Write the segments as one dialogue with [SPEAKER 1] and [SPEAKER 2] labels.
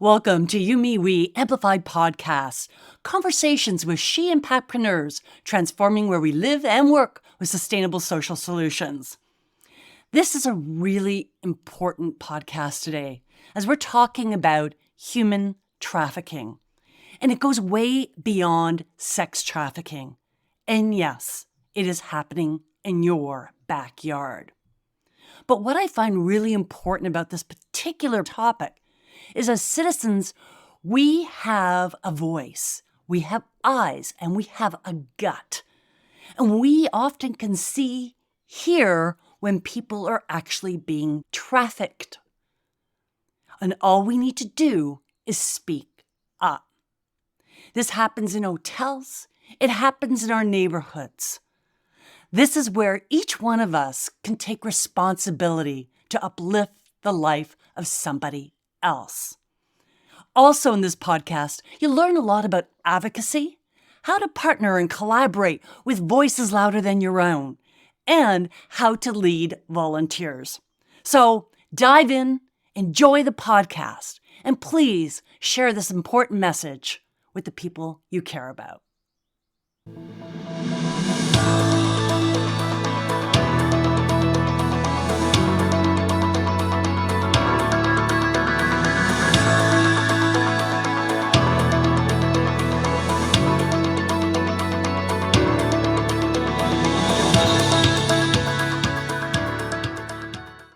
[SPEAKER 1] Welcome to YouMeWe Amplified Podcast, conversations with she impactpreneurs, transforming where we live and work with sustainable social solutions. This is a really important podcast today, as we're talking about human trafficking. And it goes way beyond sex trafficking. And yes, it is happening in your backyard. But what I find really important about this particular topic is, as citizens, we have a voice, we have eyes, and we have a gut. And we often can see, hear when people are actually being trafficked. And all we need to do is speak up. This happens in hotels. It happens in our neighborhoods. This is where each one of us can take responsibility to uplift the life of somebody else. Also in this podcast, you'll learn a lot about advocacy, how to partner and collaborate with voices louder than your own, and how to lead volunteers. So dive in, enjoy the podcast, and please share this important message with the people you care about.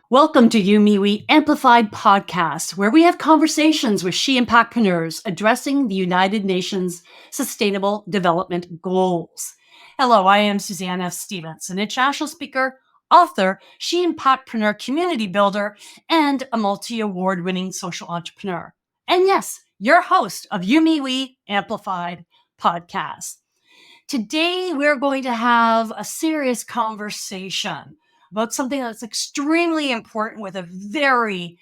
[SPEAKER 1] Welcome to YouMeWe Amplified Podcast, where we have conversations with she impactpreneurs addressing the United Nations Sustainable Development Goals. Hello, I am Suzanne F. an international speaker, author, she impactpreneur community builder, and a multi-award winning social entrepreneur. And yes, your host of YouMeWe Amplified Podcast. Today, we're going to have a serious conversation about something that's extremely important with a very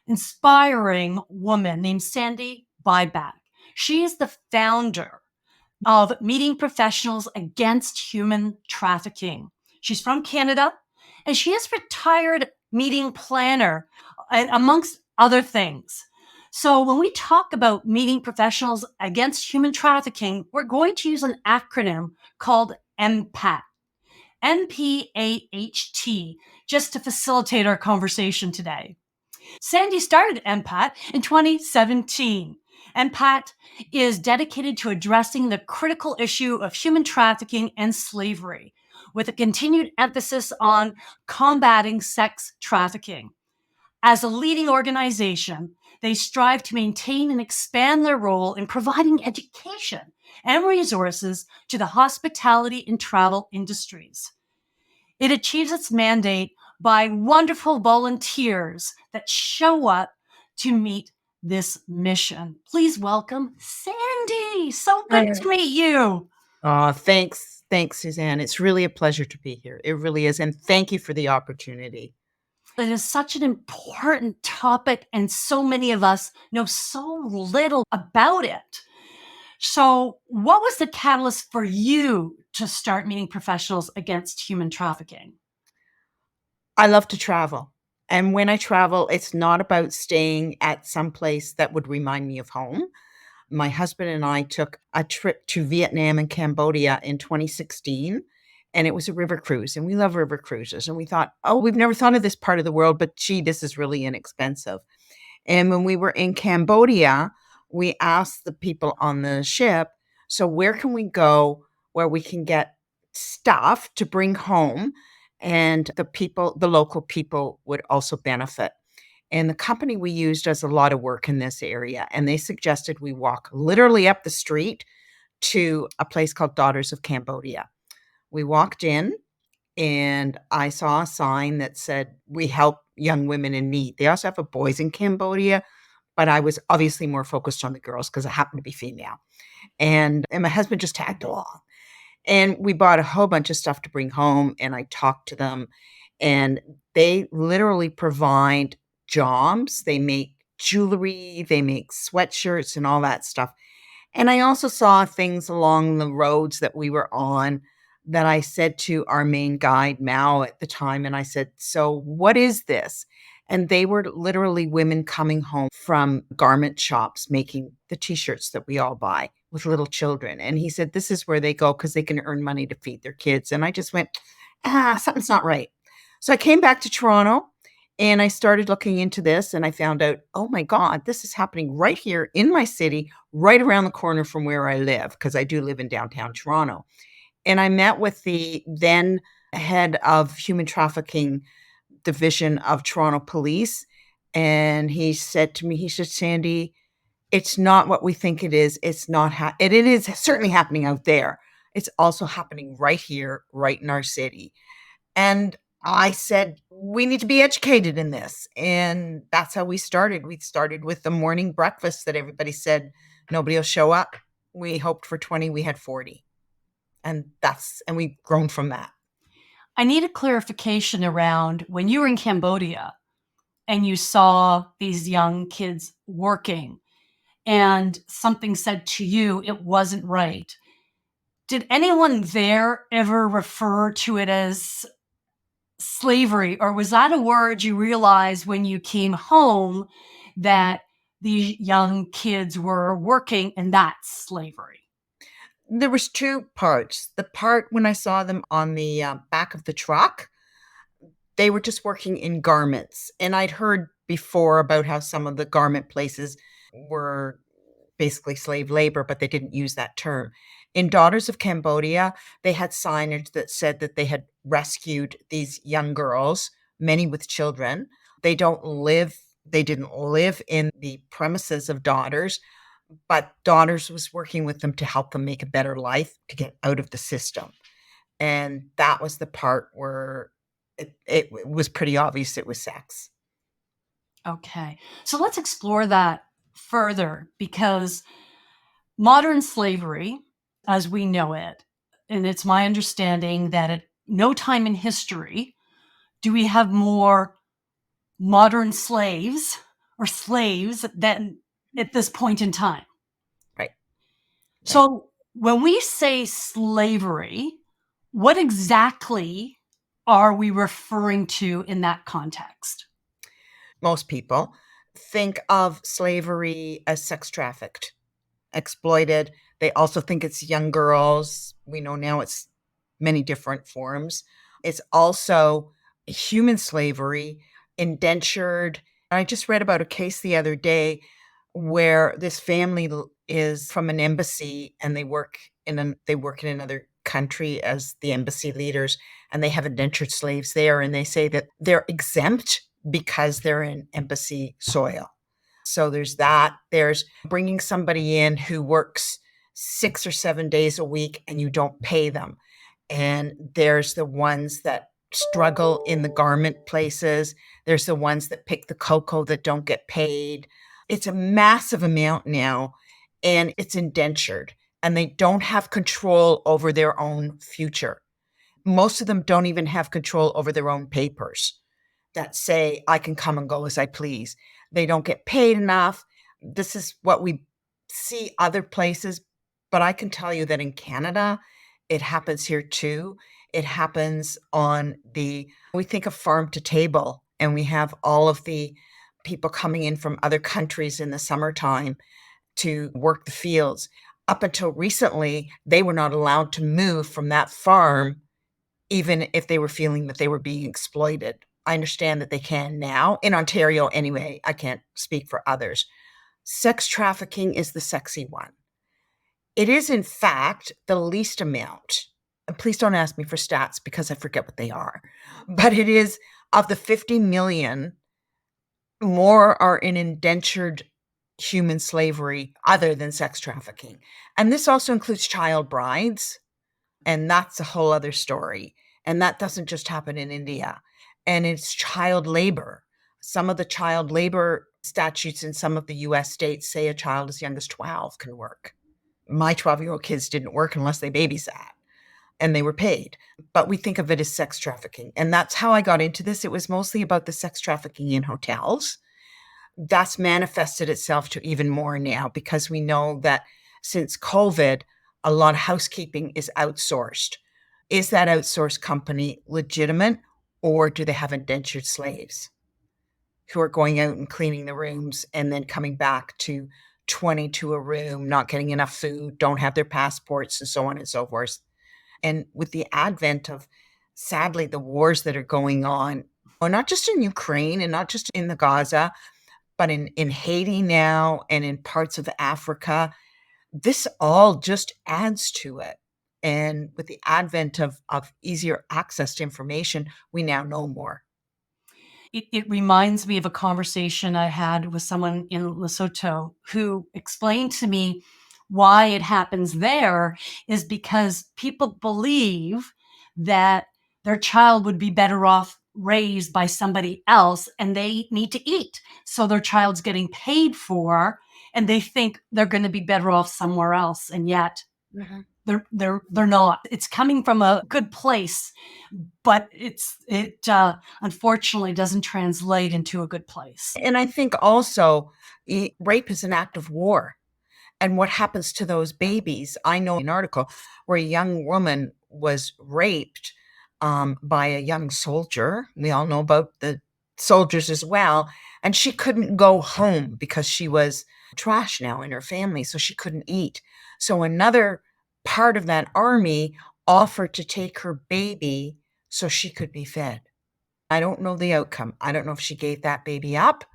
[SPEAKER 1] inspiring woman named Sandy Biback. She is the founder of Meeting Professionals Against Human Trafficking. She's from Canada, and she is a retired meeting planner, amongst other things. So when we talk about Meeting Professionals Against Human Trafficking, we're going to use an acronym called MPAHT. MPAHT, just to facilitate our conversation today. Sandy started MPAHT in 2017. MPAHT is dedicated to addressing the critical issue of human trafficking and slavery, with a continued emphasis on combating sex trafficking. As a leading organization, they strive to maintain and expand their role in providing education and resources to the hospitality and travel industries. It achieves its mandate by wonderful volunteers that show up to meet this mission. Please welcome Sandy. So good to meet you.
[SPEAKER 2] Oh, thanks. Thanks, Suzanne. It's really a pleasure to be here. It really is. And thank you for the opportunity.
[SPEAKER 1] It is such an important topic, and so many of us know so little about it. So what was the catalyst for you to start Meeting Professionals Against Human Trafficking?
[SPEAKER 2] I love to travel. And when I travel, it's not about staying at some place that would remind me of home. My husband and I took a trip to Vietnam and Cambodia in 2016, and it was a river cruise. And we love river cruises. And we thought, oh, we've never thought of this part of the world, but gee, this is really inexpensive. And when we were in Cambodia, we asked the people on the ship, so where can we go where we can get stuff to bring home and the local people would also benefit? And the company we used does a lot of work in this area. And they suggested we walk literally up the street to a place called Daughters of Cambodia. We walked in and I saw a sign that said, we help young women in need. They also have a boys in Cambodia, but I was obviously more focused on the girls because I happen to be female. And my husband just tagged along. And we bought a whole bunch of stuff to bring home, and I talked to them. And they literally provide jobs. They make jewelry, they make sweatshirts and all that stuff. And I also saw things along the roads that we were on that I said to our main guide, Mao, at the time, and I said, so what is this? And they were literally women coming home from garment shops making the T-shirts that we all buy with little children. And he said, this is where they go because they can earn money to feed their kids. And I just went, something's not right. So I came back to Toronto and I started looking into this and I found out, oh my God, this is happening right here in my city, right around the corner from where I live, because I do live in downtown Toronto. And I met with the then head of human trafficking division of Toronto Police. And he said to me, he said, Sandy, it's not what we think it is. It's not, it is certainly happening out there. It's also happening right here, right in our city. And I said, we need to be educated in this. And that's how we started. We started with the morning breakfast that everybody said, nobody will show up. We hoped for 20, we had 40. And we've grown from that.
[SPEAKER 1] I need a clarification around when you were in Cambodia and you saw these young kids working and something said to you it wasn't right. Did anyone there ever refer to it as slavery, or was that a word you realized when you came home that these young kids were working and that's slavery?
[SPEAKER 2] There was two parts. The part when I saw them on the back of the truck, they were just working in garments. And I'd heard before about how some of the garment places were basically slave labor, but they didn't use that term. In Daughters of Cambodia, they had signage that said that they had rescued these young girls, many with children. They didn't live in the premises of Daughters, but Daughters was working with them to help them make a better life, to get out of the system. And that was the part where it was pretty obvious it was sex.
[SPEAKER 1] Okay. So let's explore that further, because modern slavery, as we know it, and it's my understanding that at no time in history do we have more modern slaves or slaves than at this point in time.
[SPEAKER 2] Right.
[SPEAKER 1] So when we say slavery, what exactly are we referring to in that context?
[SPEAKER 2] Most people think of slavery as sex trafficked, exploited. They also think it's young girls. We know now it's many different forms. It's also human slavery, indentured. I just read about a case the other day where this family is from an embassy and they work in another country as the embassy leaders, and they have indentured slaves there, and they say that they're exempt because they're in embassy soil. So there's that. There's bringing somebody in who works 6 or 7 days a week and you don't pay them. And there's the ones that struggle in the garment places. There's the ones that pick the cocoa that don't get paid. It's a massive amount now, and it's indentured, and they don't have control over their own future. Most of them don't even have control over their own papers that say, I can come and go as I please. They don't get paid enough. This is what we see other places, but I can tell you that in Canada, it happens here too. It happens we think of farm to table, and we have all of the people coming in from other countries in the summertime to work the fields. Up until recently, they were not allowed to move from that farm, even if they were feeling that they were being exploited. I understand that they can now, in Ontario anyway. I can't speak for others. Sex trafficking is the sexy one. It is, in fact, the least amount. And please don't ask me for stats because I forget what they are. But it is, of the 50 million, more are in indentured human slavery other than sex trafficking. And this also includes child brides. And that's a whole other story. And that doesn't just happen in India. And it's child labor. Some of the child labor statutes in some of the US states say a child as young as 12 can work. My 12-year-old kids didn't work unless they babysat, and they were paid. But we think of it as sex trafficking. And that's how I got into this. It was mostly about the sex trafficking in hotels. That's manifested itself to even more now, because we know that since COVID, a lot of housekeeping is outsourced. Is that outsourced company legitimate, or do they have indentured slaves? who are going out and cleaning the rooms and then coming back to 20 to a room, not getting enough food, don't have their passports, and so on and so forth. And with the advent of, sadly, the wars that are going on, well, not just in Ukraine and not just in the Gaza, but in Haiti now and in parts of Africa, this all just adds to it. And with the advent of easier access to information, we now know more.
[SPEAKER 1] It reminds me of a conversation I had with someone in Lesotho who explained to me why it happens there is because people believe that their child would be better off raised by somebody else and they need to eat. So their child's getting paid for and they think they're going to be better off somewhere else. And yet they're not. It's coming from a good place, but it unfortunately doesn't translate into a good place.
[SPEAKER 2] And I think also rape is an act of war. And what happens to those babies? I know an article where a young woman was raped by a young soldier. We all know about the soldiers as well. And she couldn't go home because she was trash now in her family, so she couldn't eat. So another part of that army offered to take her baby so she could be fed. I don't know the outcome. I don't know if she gave that baby up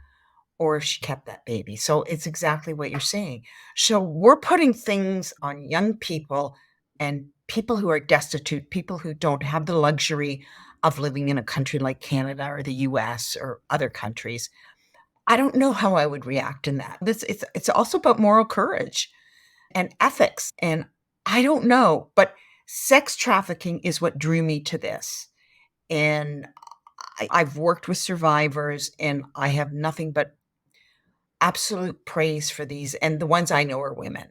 [SPEAKER 2] or if she kept that baby. So it's exactly what you're saying. So we're putting things on young people and people who are destitute, people who don't have the luxury of living in a country like Canada or the US or other countries. I don't know how I would react in that. It's also about moral courage and ethics. And I don't know, but sex trafficking is what drew me to this. And I've worked with survivors and I have nothing but absolute praise for these. And the ones I know are women.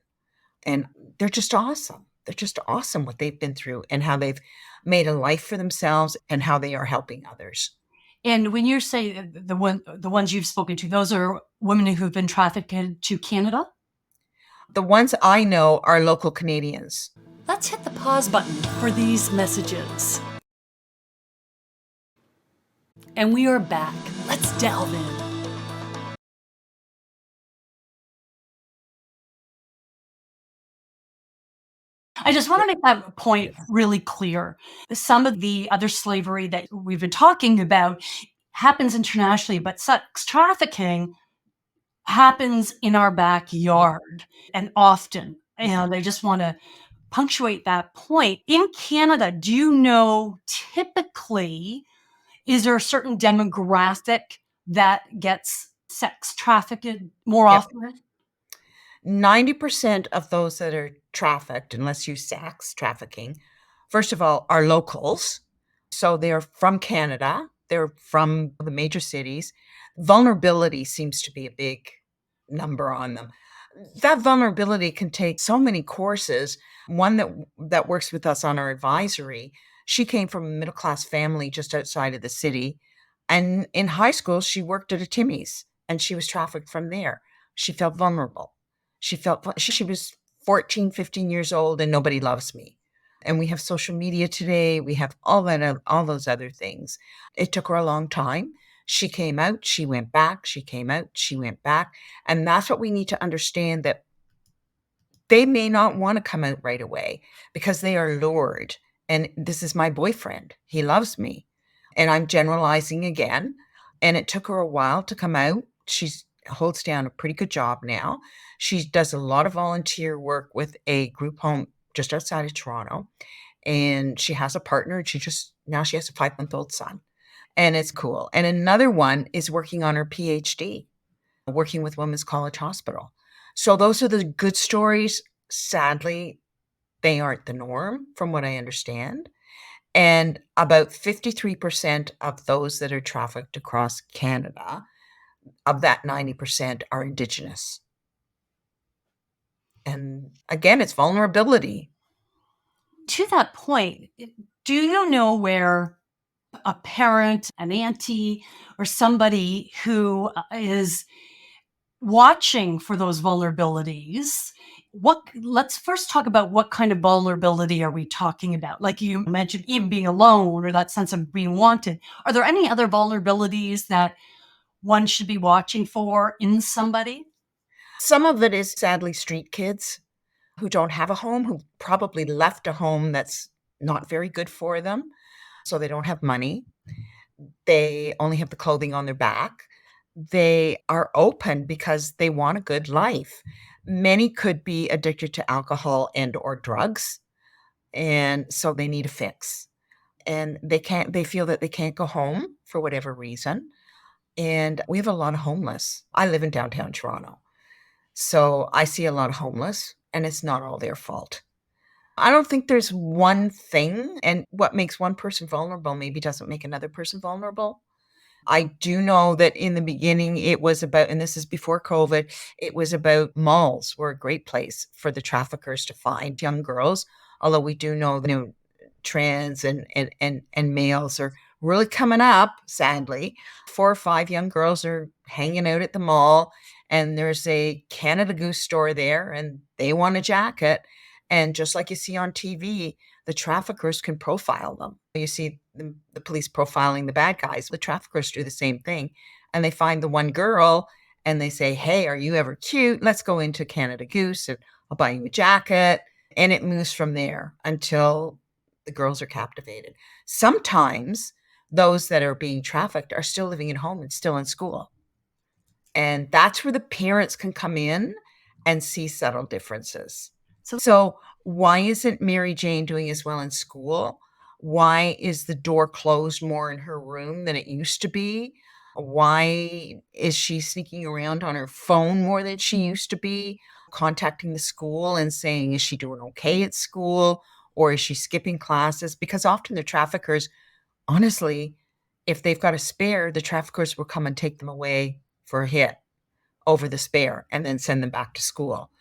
[SPEAKER 2] And they're just awesome. They're just awesome what they've been through and how they've made a life for themselves and how they are helping others.
[SPEAKER 1] And when you say the ones you've spoken to, those are women who've been trafficked to Canada?
[SPEAKER 2] The ones I know are local Canadians.
[SPEAKER 1] Let's hit the pause button for these messages. And we are back. Let's delve in. I just want to make that point really clear. Some of the other slavery that we've been talking about happens internationally, but sex trafficking happens in our backyard and often. And I just want to punctuate that point. In Canada, do you know typically, is there a certain demographic that gets sex trafficked more
[SPEAKER 2] Yep.
[SPEAKER 1] often?
[SPEAKER 2] 90% of those that are trafficked, unless you sex trafficking, first of all, are locals. So they're from Canada. They're from the major cities. Vulnerability seems to be a big number on them. That vulnerability can take so many courses. One that works with us on our advisory, she came from a middle-class family just outside of the city. And in high school, she worked at a Timmy's and she was trafficked from there. She felt vulnerable. She was 14, 15 years old and nobody loves me. And we have social media today. We have all those other things. It took her a long time. She came out, she went back, she came out, she went back. And that's what we need to understand, that they may not want to come out right away because they are lured. And this is my boyfriend. He loves me. And I'm generalizing again. And it took her a while to come out. She holds down a pretty good job now. She does a lot of volunteer work with a group home just outside of Toronto. And she has a partner. And now she has a 5-month-old son. And it's cool. And another one is working on her PhD, working with Women's College Hospital. So those are the good stories. Sadly, they aren't the norm from what I understand. And about 53% of those that are trafficked across Canada, of that 90%, are Indigenous. And again, it's vulnerability.
[SPEAKER 1] To that point, do you know where a parent, an auntie, or somebody who is watching for those vulnerabilities, let's first talk about what kind of vulnerability are we talking about? Like you mentioned, even being alone or that sense of being wanted. Are there any other vulnerabilities that one should be watching for in somebody?
[SPEAKER 2] Some of it is sadly street kids who don't have a home, who probably left a home that's not very good for them. So they don't have money. They only have the clothing on their back. They are open because they want a good life. Many could be addicted to alcohol and or drugs, and so they need a fix. And they feel that they can't go home for whatever reason. And we have a lot of homeless. I live in downtown Toronto. So I see a lot of homeless, and it's not all their fault. I don't think there's one thing, and what makes one person vulnerable maybe doesn't make another person vulnerable. I do know that in the beginning it was about, and this is before COVID, it was about malls were a great place for the traffickers to find young girls. Although we do know, trans and males are really coming up, sadly. 4 or 5 young girls are hanging out at the mall, and there's a Canada Goose store there, and they want a jacket. And just like you see on TV, the traffickers can profile them. You see the police profiling the bad guys. The traffickers do the same thing. And they find the one girl and they say, hey, are you ever cute? Let's go into Canada Goose and I'll buy you a jacket. And it moves from there until the girls are captivated. Sometimes those that are being trafficked are still living at home and still in school. And that's where the parents can come in and see subtle differences. So why isn't Mary Jane doing as well in school? Why is the door closed more in her room than it used to be? Why is she sneaking around on her phone more than she used to be? Contacting the school and saying, is she doing okay at school? Or is she skipping classes? Because often the traffickers, honestly, if they've got a spare, the traffickers will come and take them away for a hit over the spare and then send them back to school.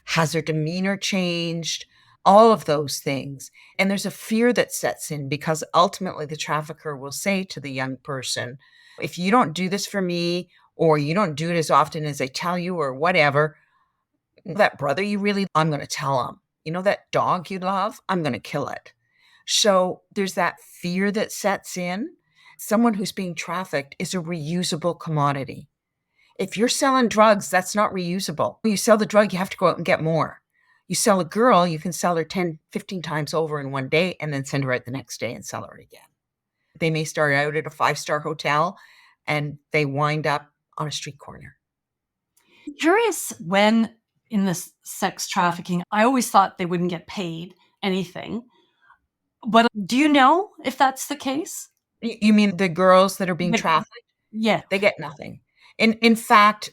[SPEAKER 2] Has their demeanor changed? All of those things. And there's a fear that sets in because ultimately the trafficker will say to the young person, if you don't do this for me, or you don't do it as often as I tell you, or whatever, that brother you really, I'm going to tell him. You know, that dog you love, I'm going to kill it. So there's that fear that sets in. Someone who's being trafficked is a reusable commodity. If you're selling drugs, that's not reusable. When you sell the drug, you have to go out and get more. You sell a girl, you can sell her 10, 15 times over in one day and then send her out the next day and sell her again. They may start out at a 5-star hotel and they wind up on a street corner.
[SPEAKER 1] Curious, when in this sex trafficking, I always thought they wouldn't get paid anything. But do you know if that's the case?
[SPEAKER 2] You mean the girls that are being trafficked?
[SPEAKER 1] Yeah.
[SPEAKER 2] They get nothing. In fact,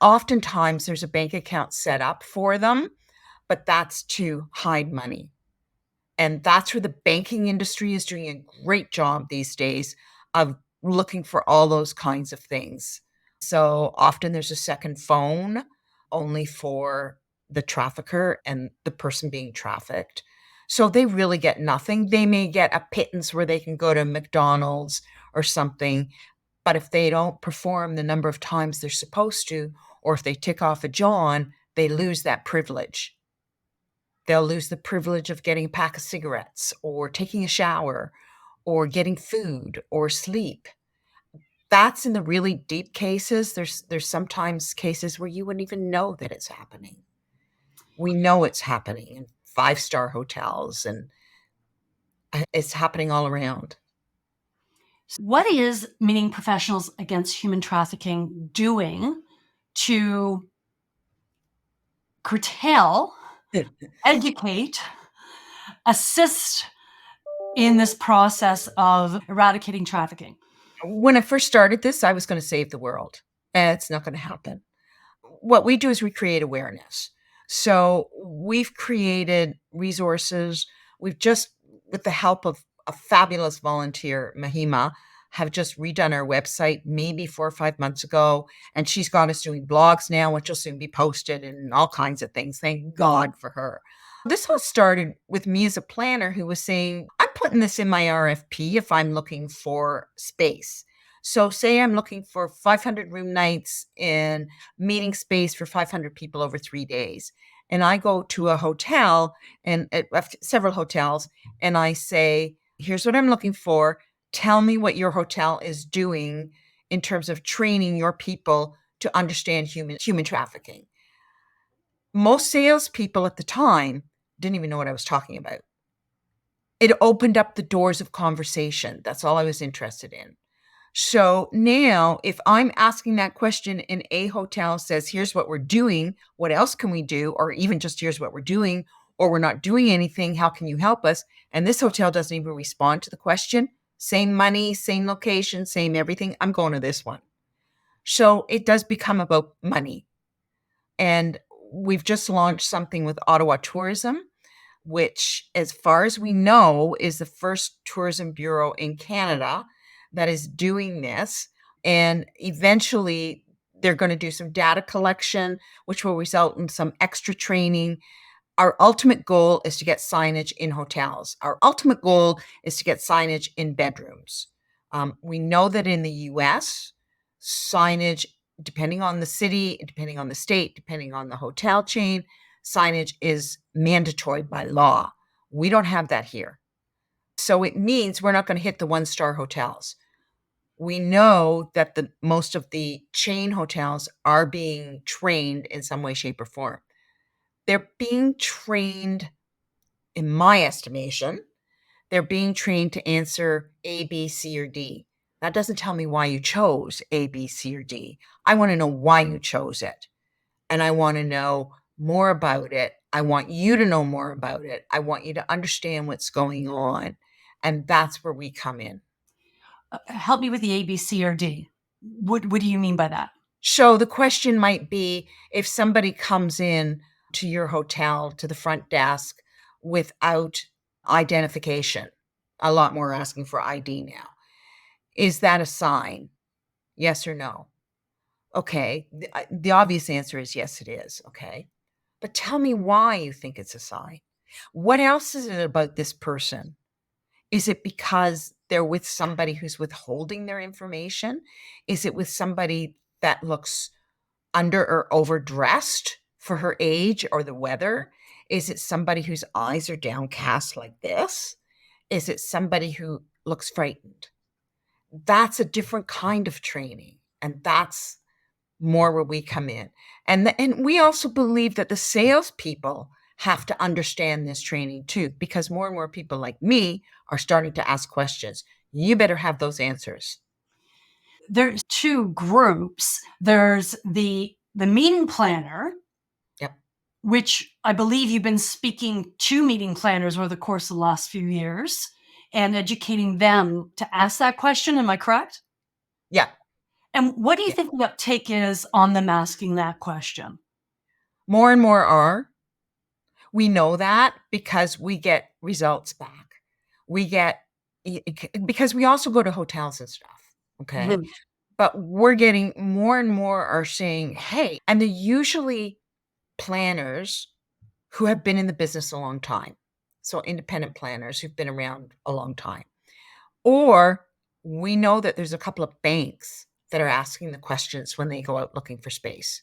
[SPEAKER 2] oftentimes there's a bank account set up for them, but that's to hide money. And that's where the banking industry is doing a great job these days of looking for all those kinds of things. So often there's a second phone only for the trafficker and the person being trafficked. So they really get nothing. They may get a pittance where they can go to McDonald's or something. But if they don't perform the number of times they're supposed to, or if they tick off a John, they lose that privilege. They'll lose the privilege of getting a pack of cigarettes or taking a shower or getting food or sleep. That's in the really deep cases. There's sometimes cases where you wouldn't even know that it's happening. We know it's happening in 5-star hotels, and it's happening all around.
[SPEAKER 1] What is Meeting Professionals Against Human Trafficking doing to curtail, educate, assist in this process of eradicating trafficking?
[SPEAKER 2] When I first started this, I was going to save the world. It's not going to happen. What we do is we create awareness. So we've created resources. We've just, with the help of a fabulous volunteer, Mahima, have just redone our website maybe 4 or 5 months ago. And she's got us doing blogs now, which will soon be posted and all kinds of things. Thank God for her. This all started with me as a planner who was saying, I'm putting this in my RFP if I'm looking for space. So say I'm looking for 500 room nights in meeting space for 500 people over 3 days. And I go to a hotel and several hotels, and I say, here's what I'm looking for. Tell me what your hotel is doing in terms of training your people to understand human trafficking. Most salespeople at the time didn't even know what I was talking about. It opened up the doors of conversation. That's all I was interested in. So now, if I'm asking that question and a hotel says, here's what we're doing, what else can we do? Or even just here's what we're doing, or we're not doing anything, how can you help us? And this hotel doesn't even respond to the question. Same money, same location, same everything. I'm going to this one. So it does become about money. And we've just launched something with Ottawa Tourism, which, as far as we know, is the first tourism bureau in Canada that is doing this. And eventually, they're going to do some data collection, which will result in some extra training. Our ultimate goal is to get signage in hotels. Our ultimate goal is to get signage in bedrooms. We know that in the US, signage, depending on the city, depending on the state, depending on the hotel chain, signage is mandatory by law. We don't have that here. So it means we're not going to hit the one-star hotels. We know that most of the chain hotels are being trained in some way, shape, or form. They're being trained, in my estimation, they're being trained to answer A, B, C, or D. That doesn't tell me why you chose A, B, C, or D. I want to know why you chose it. And I want to know more about it. I want you to know more about it. I want you to understand what's going on. And that's where we come in.
[SPEAKER 1] Help me with the A, B, C, or D. What do you mean by that?
[SPEAKER 2] So the question might be, if somebody comes in to your hotel, to the front desk without identification, a lot more asking for ID now. Is that a sign? Yes or no? Okay. The obvious answer is yes, it is. Okay. But tell me why you think it's a sign. What else is it about this person? Is it because they're with somebody who's withholding their information? Is it with somebody that looks under or overdressed for her age or the weather? Is it somebody whose eyes are downcast like this? Is it somebody who looks frightened? That's a different kind of training. And that's more where we come in. And we also believe that the salespeople have to understand this training too, because more and more people like me are starting to ask questions. You better have those answers.
[SPEAKER 1] There's two groups. There's the meeting planner,
[SPEAKER 2] Yep.
[SPEAKER 1] which I believe you've been speaking to meeting planners over the course of the last few years and educating them to ask that question. Am I correct?
[SPEAKER 2] Yeah.
[SPEAKER 1] And what do you think the uptake is on them asking that question?
[SPEAKER 2] More and more are. We know that because we get results back. Because we also go to hotels and stuff. Okay.
[SPEAKER 1] Mhm.
[SPEAKER 2] But we're getting more and more are saying, hey, and they're usually planners who have been in the business a long time. So independent planners who've been around a long time. Or we know that there's a couple of banks that are asking the questions when they go out looking for space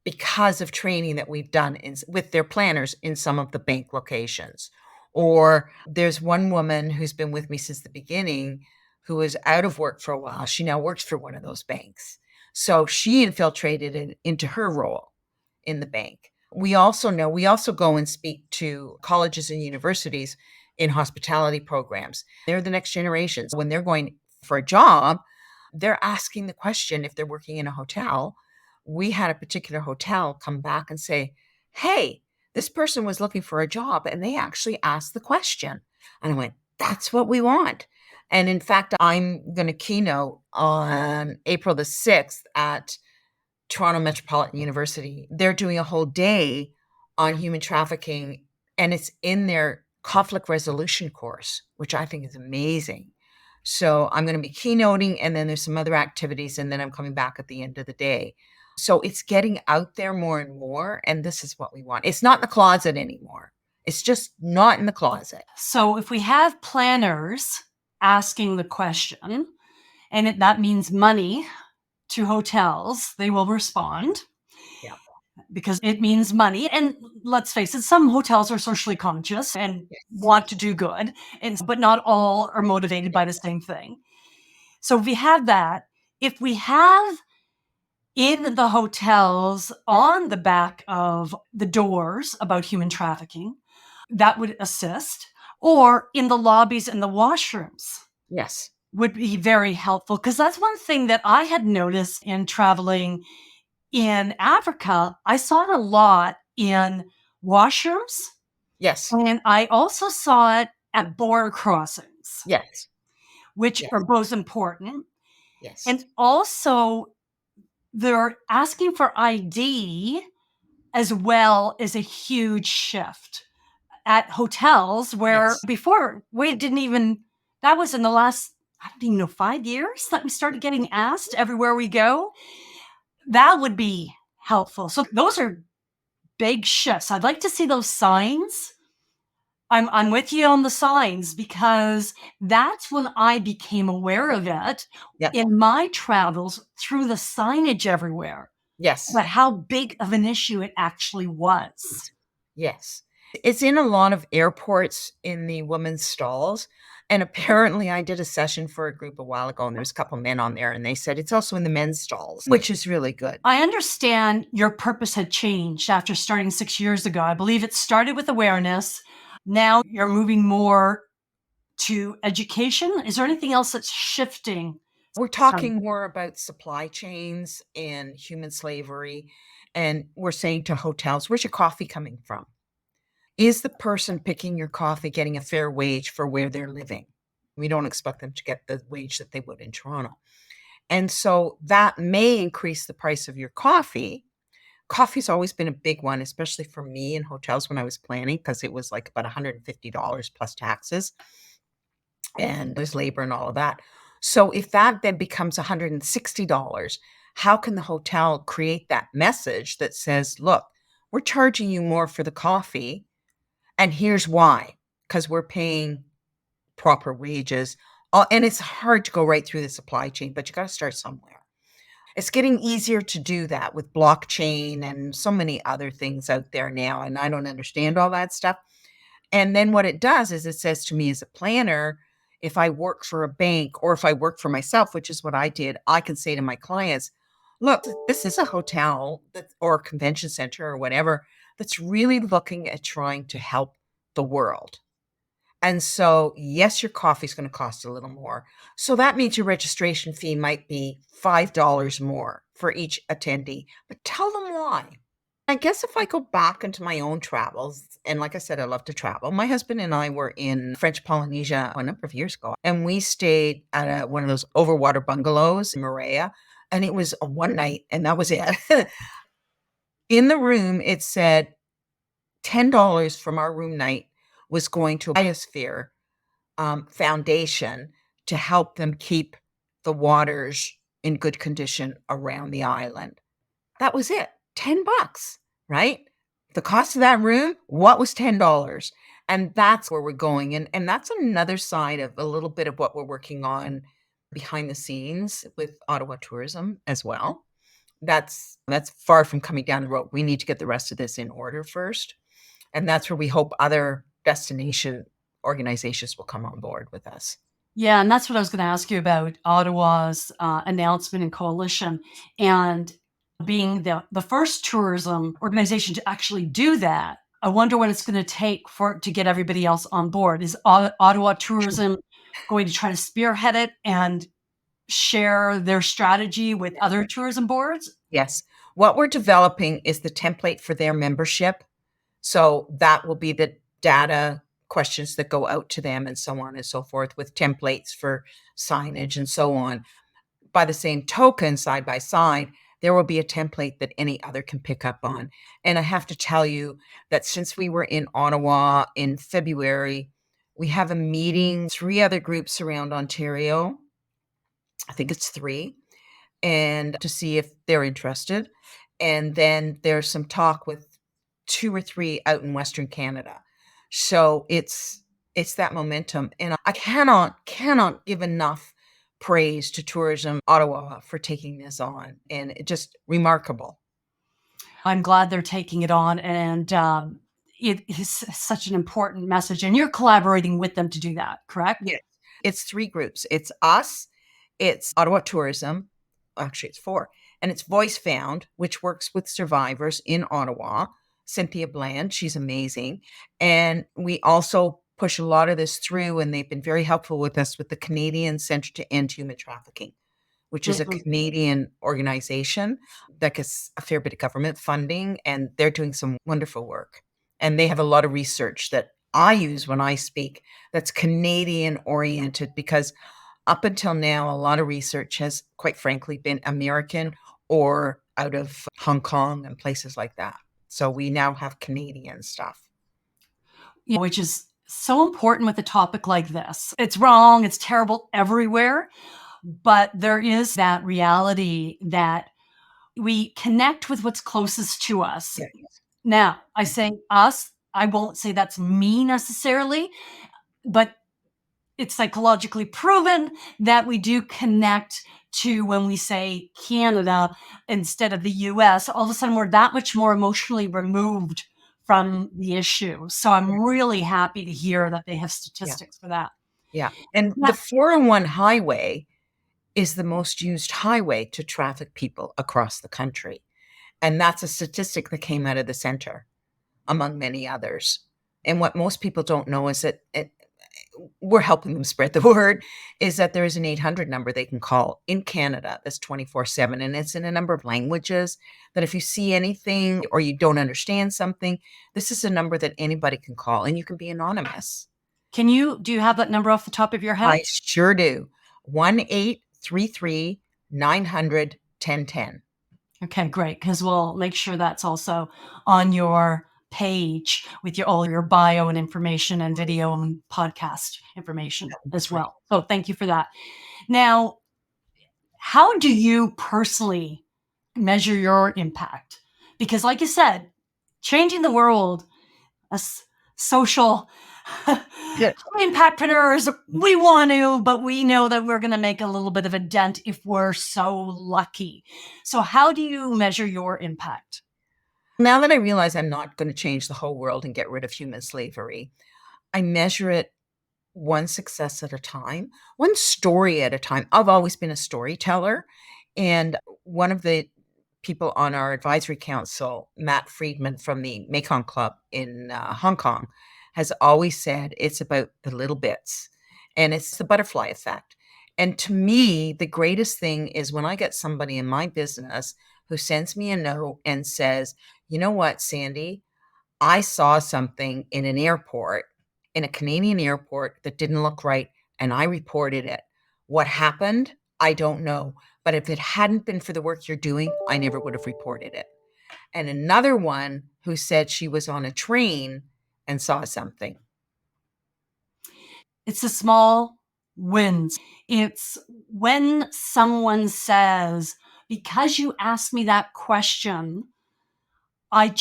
[SPEAKER 2] because of training that we've done with their planners in some of the bank locations. Or there's one woman who's been with me since the beginning who was out of work for a while. She now works for one of those banks. So she infiltrated into her role in the bank. We also go and speak to colleges and universities in hospitality programs. They're the next generations. When they're going for a job, they're asking the question if they're working in a hotel. We had a particular hotel come back and say, hey, this person was looking for a job and they actually asked the question. And I went, that's what we want. And in fact, I'm going to keynote on April the 6th at Toronto Metropolitan University. They're doing a whole day on human trafficking, and it's in their conflict resolution course, which I think is amazing. So I'm going to be keynoting, and then there's some other activities, and then I'm coming back at the end of the day. So it's getting out there more and more, and this is what we want. It's not in the closet anymore. It's just not in the closet.
[SPEAKER 1] So if we have planners asking the question, and that means money to hotels, they will respond.
[SPEAKER 2] Yeah.
[SPEAKER 1] Because it means money. And let's face it, some hotels are socially conscious and want to do good, but not all are motivated by the same thing. So if we have that, If we have in the hotels on the back of the doors about human trafficking, that would assist, or in the lobbies and the washrooms
[SPEAKER 2] Yes.
[SPEAKER 1] would be very helpful. Because that's one thing that I had noticed in traveling in Africa. I saw it a lot in washrooms,
[SPEAKER 2] Yes.
[SPEAKER 1] and I also saw it at border crossings,
[SPEAKER 2] Yes.
[SPEAKER 1] which
[SPEAKER 2] Yes.
[SPEAKER 1] are both important.
[SPEAKER 2] Yes.
[SPEAKER 1] And also, they're asking for ID as well is a huge shift at hotels where
[SPEAKER 2] Yes.
[SPEAKER 1] before we didn't even, that was in the last, I don't even know, 5 years that we started getting asked everywhere we go. That would be helpful. So those are big shifts. I'd like to see those signs. I'm with you on the signs because that's when I became aware of it
[SPEAKER 2] Yep.
[SPEAKER 1] in my travels through the signage everywhere,
[SPEAKER 2] Yes.
[SPEAKER 1] but how big of an issue it actually was.
[SPEAKER 2] Yes. It's in a lot of airports in the women's stalls. And apparently, I did a session for a group a while ago, and there's a couple men on there, and they said it's also in the men's stalls, which is really good.
[SPEAKER 1] I understand your purpose had changed after starting 6 years ago. I believe it started with awareness. Now you're moving more to education. Is there anything else that's shifting?
[SPEAKER 2] We're talking more about supply chains and human slavery. And we're saying to hotels, where's your coffee coming from? Is the person picking your coffee getting a fair wage for where they're living? We don't expect them to get the wage that they would in Toronto. And so that may increase the price of your coffee. Coffee's always been a big one, especially for me in hotels when I was planning, because it was like about $150 plus taxes and there's labor and all of that. So if that then becomes $160, how can the hotel create that message that says, look, we're charging you more for the coffee, and here's why, because we're paying proper wages. And it's hard to go right through the supply chain, but you got to start somewhere. It's getting easier to do that with blockchain and so many other things out there now. And I don't understand all that stuff. And then what it does is it says to me as a planner, if I work for a bank or if I work for myself, which is what I did, I can say to my clients, look, this is a hotel that, or a convention center or whatever that's really looking at trying to help the world. And so, yes, your coffee is going to cost a little more. So that means your registration fee might be $5 more for each attendee, but tell them why. I guess if I go back into my own travels, and like I said, I love to travel. My husband and I were in French Polynesia a number of years ago, and we stayed at one of those overwater bungalows in Moorea, and it was a one night, and that was it. In the room, it said $10 from our room night was going to a biosphere foundation to help them keep the waters in good condition around the island. That was it. $10, right? The cost of that room, what was $10? And that's where we're going. And that's another side of a little bit of what we're working on behind the scenes with Ottawa tourism as well. That's far from coming down the road. We need to get the rest of this in order first. And that's where we hope other destination organizations will come on board with us.
[SPEAKER 1] Yeah, and that's what I was going to ask you about Ottawa's announcement and coalition, and being the first tourism organization to actually do that. I wonder what it's going to take for to get everybody else on board. Is Ottawa Tourism going to try to spearhead it and share their strategy with other tourism boards?
[SPEAKER 2] Yes. What we're developing is the template for their membership. So that will be the data questions that go out to them and so on and so forth, with templates for signage and so on. By the same token, side by side, there will be a template that any other can pick up on. And I have to tell you that since we were in Ottawa in February, we have a meeting, 3 other groups around Ontario. I think it's 3, and to see if they're interested. And then there's some talk with 2 or 3 out in Western Canada. So it's that momentum. And I cannot give enough praise to Tourism Ottawa for taking this on. And it's just remarkable.
[SPEAKER 1] I'm glad they're taking it on, and it is such an important message. And you're collaborating with them to do that, correct?
[SPEAKER 2] Yes. It's 3 groups. It's us, it's Ottawa Tourism, actually it's 4. And it's Voice Found, which works with survivors in Ottawa. Cynthia Bland, she's amazing. And we also push a lot of this through, and they've been very helpful with us with the Canadian Centre to End Human Trafficking, which is a Canadian organization that gets a fair bit of government funding, and they're doing some wonderful work. And they have a lot of research that I use when I speak that's Canadian oriented, because up until now, a lot of research has, quite frankly, been American or out of Hong Kong and places like that. So we now have Canadian stuff.
[SPEAKER 1] Which is so important with a topic like this. It's wrong, it's terrible everywhere, but there is that reality that we connect with what's closest to us.
[SPEAKER 2] Yes.
[SPEAKER 1] Now, I say us, I won't say that's me necessarily, but it's psychologically proven that we do connect to when we say Canada instead of the US. All of a sudden, we're that much more emotionally removed from the issue. So I'm really happy to hear that they have statistics for that.
[SPEAKER 2] Yeah. And the 401 highway is the most used highway to traffic people across the country. And that's a statistic that came out of the center, among many others. And what most people don't know is that we're helping them spread the word, is that there is an 800 number they can call in Canada that's 24/7. And it's in a number of languages, that if you see anything or you don't understand something, this is a number that anybody can call, and you can be anonymous.
[SPEAKER 1] Do you have that number off the top of your head?
[SPEAKER 2] I sure do. 1-833-900-1010.
[SPEAKER 1] Okay, great. Because we'll make sure that's also on your page with all your bio and information and video and podcast information as well. So thank you for that. Now, how do you personally measure your impact? Because like you said, changing the world, us social impactpreneurs, we want to, but we know that we're going to make a little bit of a dent if we're so lucky. So how do you measure your impact?
[SPEAKER 2] Now that I realize I'm not going to change the whole world and get rid of human slavery, I measure it one success at a time, one story at a time. I've always been a storyteller. And one of the people on our advisory council, Matt Friedman from the Mekong Club in Hong Kong, has always said it's about the little bits, and it's the butterfly effect. And to me, the greatest thing is when I get somebody in my business who sends me a note and says, you know what, Sandy, I saw something in an airport, in a Canadian airport, that didn't look right, and I reported it. What happened? I don't know. But if it hadn't been for the work you're doing, I never would have reported it. And another one who said she was on a train and saw something.
[SPEAKER 1] It's the small wins. It's when someone says, because you asked me that question, I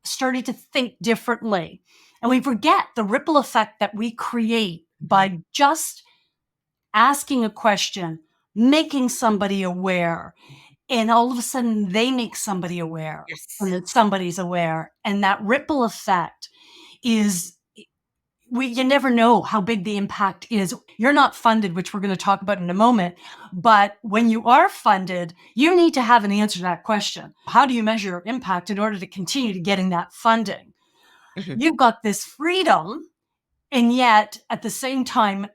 [SPEAKER 1] started to think differently. And we forget the ripple effect that we create by just asking a question, making somebody aware. And all of a sudden they make somebody aware, and that somebody's aware. And that ripple effect is, you never know how big the impact is. You're not funded, which we're going to talk about in a moment. But when you are funded, you need to have an answer to that question. How do you measure your impact in order to continue to getting that funding? Mm-hmm. You've got this freedom, and yet at the same time,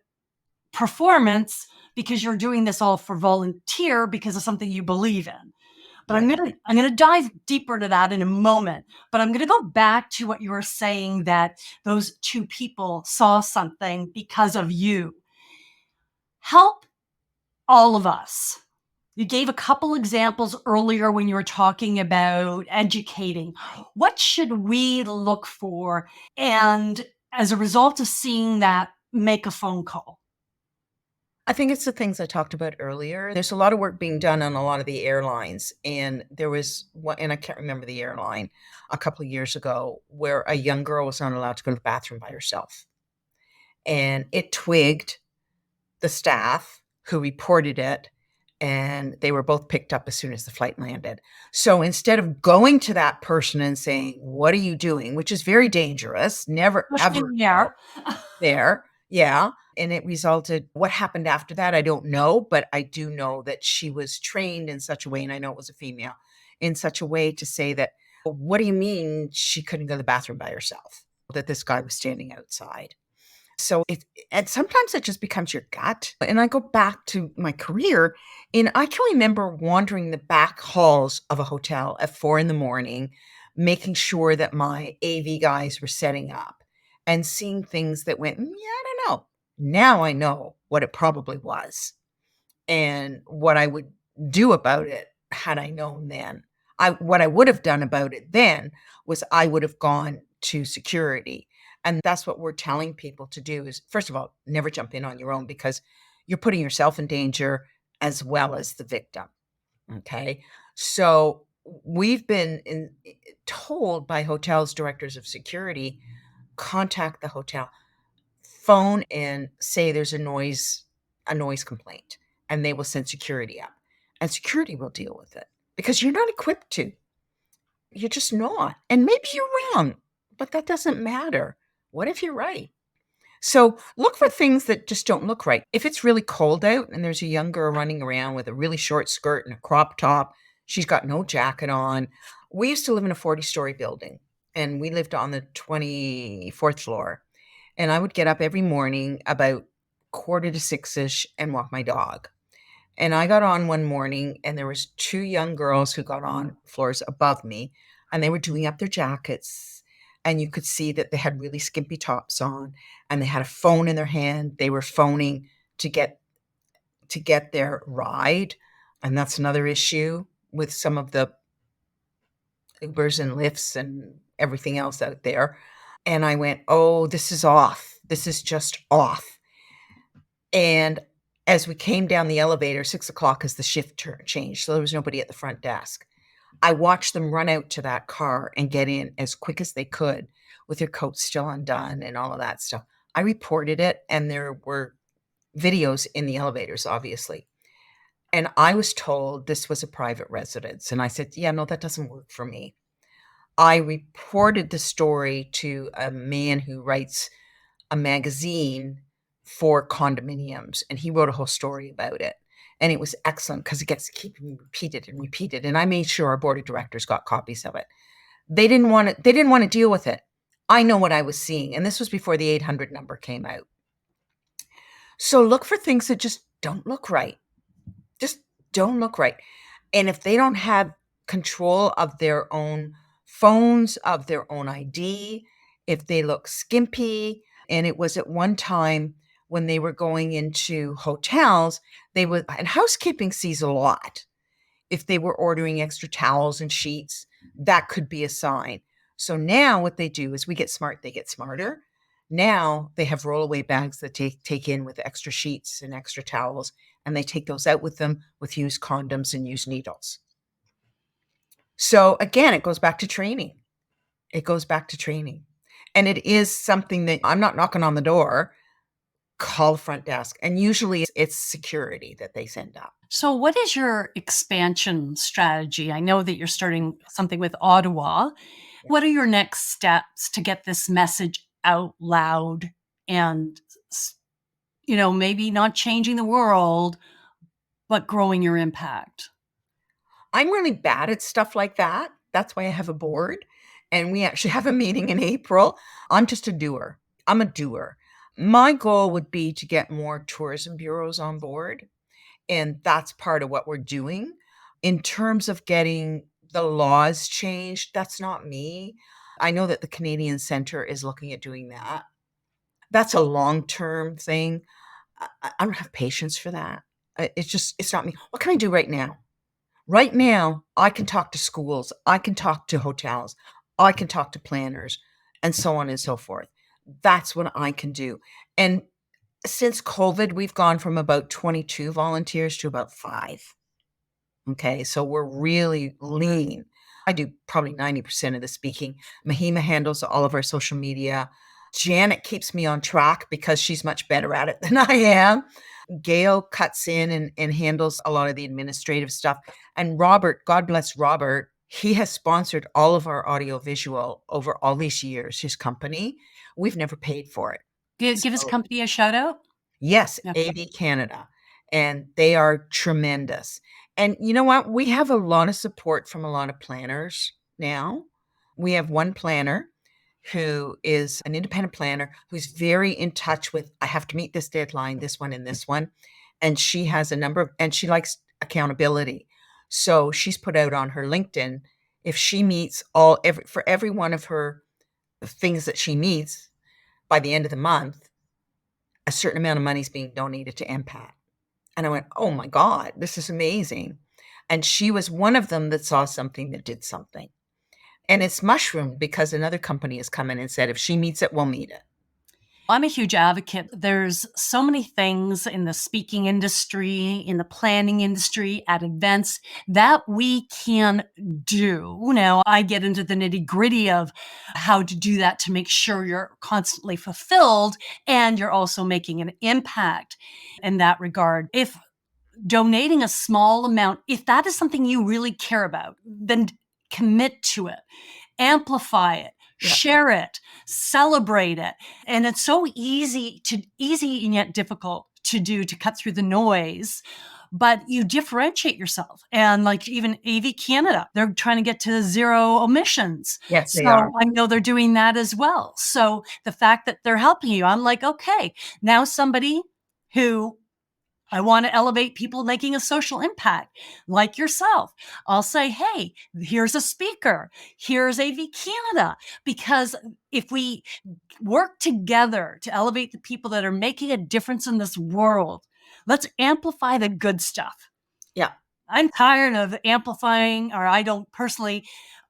[SPEAKER 1] performance, because you're doing this all for volunteer because of something you believe in. But I'm gonna dive deeper into that in a moment. But I'm gonna go back to what you were saying, that those 2 people saw something because of you. Help all of us. You gave a couple examples earlier when you were talking about educating. What should we look for? And as a result of seeing that, make a phone call.
[SPEAKER 2] I think it's the things I talked about earlier. There's a lot of work being done on a lot of the airlines. And there was one, and I can't remember the airline, a couple of years ago, where a young girl was not allowed to go to the bathroom by herself. And it twigged the staff who reported it, and they were both picked up as soon as the flight landed. So instead of going to that person and saying, what are you doing? Which is very dangerous, never, ever there. Yeah. And it resulted, what happened after that, I don't know, but I do know that she was trained in such a way, and I know it was a female, in such a way to say that, what do you mean she couldn't go to the bathroom by herself? That this guy was standing outside. So and sometimes it just becomes your gut. And I go back to my career, and I can remember wandering the back halls of a hotel at 4 a.m, making sure that my AV guys were setting up and seeing things that went, I don't know. Now I know what it probably was and what I would do about it had I known then. What I would have done about it then was I would have gone to security. And that's what we're telling people to do is, first of all, never jump in on your own, because you're putting yourself in danger as well as the victim. Okay. So we've been told by hotels, directors of security, contact the hotel, phone and say there's a noise complaint, and they will send security up, and security will deal with it, because you're not equipped to. You're just not. And maybe you're wrong, but that doesn't matter. What if you're right? So look for things that just don't look right. If it's really cold out and there's a young girl running around with a really short skirt and a crop top, she's got no jacket on. We used to live in a 40-story building, and we lived on the 24th floor. And I would get up every morning about 5:45-ish and walk my dog. And I got on one morning, and there was 2 young girls who got on floors above me, and they were doing up their jackets, and you could see that they had really skimpy tops on, and they had a phone in their hand. They were phoning to get their ride, and that's another issue with some of the Ubers and Lyfts and everything else out there. And I went, "Oh, this is off. This is just off." And as we came down the elevator, 6:00 as the shift changed, so there was nobody at the front desk. I watched them run out to that car and get in as quick as they could with their coats still undone and all of that stuff. I reported it, and there were videos in the elevators, obviously. And I was told this was a private residence. And I said, yeah, no, that doesn't work for me. I reported the story to a man who writes a magazine for condominiums, and he wrote a whole story about it. And it was excellent because it gets keeping repeated and repeated. And I made sure our board of directors got copies of it. They didn't want to deal with it. I know what I was seeing. And this was before the 800 number came out. So look for things that just don't look right. Just don't look right. And if they don't have control of their own phones, of their own ID, if they look skimpy, and it was at one time when they were going into hotels, and housekeeping sees a lot. If they were ordering extra towels and sheets, that could be a sign. So now what they do is we get smart, they get smarter. Now they have rollaway bags that take in with extra sheets and extra towels, and they take those out with them with used condoms and used needles. So again, it goes back to training. And it is something that I'm not knocking on the door. Call the front desk. And usually it's security that they send up.
[SPEAKER 1] So what is your expansion strategy? I know that you're starting something with Ottawa.
[SPEAKER 2] Yeah.
[SPEAKER 1] What are your next steps to get this message out loud and, maybe not changing the world, but growing your impact?
[SPEAKER 2] I'm really bad at stuff like that. That's why I have a board. And we actually have a meeting in April. I'm just a doer. I'm a doer. My goal would be to get more tourism bureaus on board. And that's part of what we're doing. In terms of getting the laws changed, that's not me. I know that the Canadian Centre is looking at doing that. That's a long-term thing. I don't have patience for that. It's not me. What can I do right now? Right now, I can talk to schools. I can talk to hotels. I can talk to planners, and so on and so forth. That's what I can do. And since COVID, we've gone from about 22 volunteers to about 5. Okay, so we're really lean. I do probably 90% of the speaking. Mahima handles all of our social media. Janet keeps me on track because she's much better at it than I am. Gail cuts in and handles a lot of the administrative stuff. And Robert, God bless Robert, he has sponsored all of our audio visual over all these years, his company. We've never paid for it.
[SPEAKER 1] Give his company a shout out.
[SPEAKER 2] Yes,
[SPEAKER 1] Okay.
[SPEAKER 2] AV Canada, and they are tremendous. And you know what? We have a lot of support from a lot of planners now. We have one planner who is an independent planner who's very in touch with, I have to meet this deadline, this one and this one. And she has a number of, and she likes accountability. So she's put out on her LinkedIn, if she meets for every one of her things that she meets by the end of the month, a certain amount of money is being donated to MPAHT. And I went, oh my God, this is amazing. And she was one of them that saw something that did something. And it's mushroomed because another company has come in and said, if she meets it, we'll meet it.
[SPEAKER 1] I'm a huge advocate. There's so many things in the speaking industry, in the planning industry, at events that we can do. Now, I get into the nitty gritty of how to do that to make sure you're constantly fulfilled and you're also making an impact in that regard. If donating a small amount, if that is something you really care about, then commit to it, amplify it, share it, celebrate it. And it's so easy and yet difficult to do, to cut through the noise. But you differentiate yourself. And like even AV Canada, they're trying to get to zero emissions.
[SPEAKER 2] Yes, they
[SPEAKER 1] So
[SPEAKER 2] are.
[SPEAKER 1] I know they're doing that as well. So the fact that they're helping you, I'm like, okay, now somebody who I want to elevate people making a social impact like yourself. I'll say, hey, here's a speaker. Here's AV Canada. Because if we work together to elevate the people that are making a difference in this world, let's amplify the good stuff.
[SPEAKER 2] Yeah.
[SPEAKER 1] I'm tired of amplifying, or I don't personally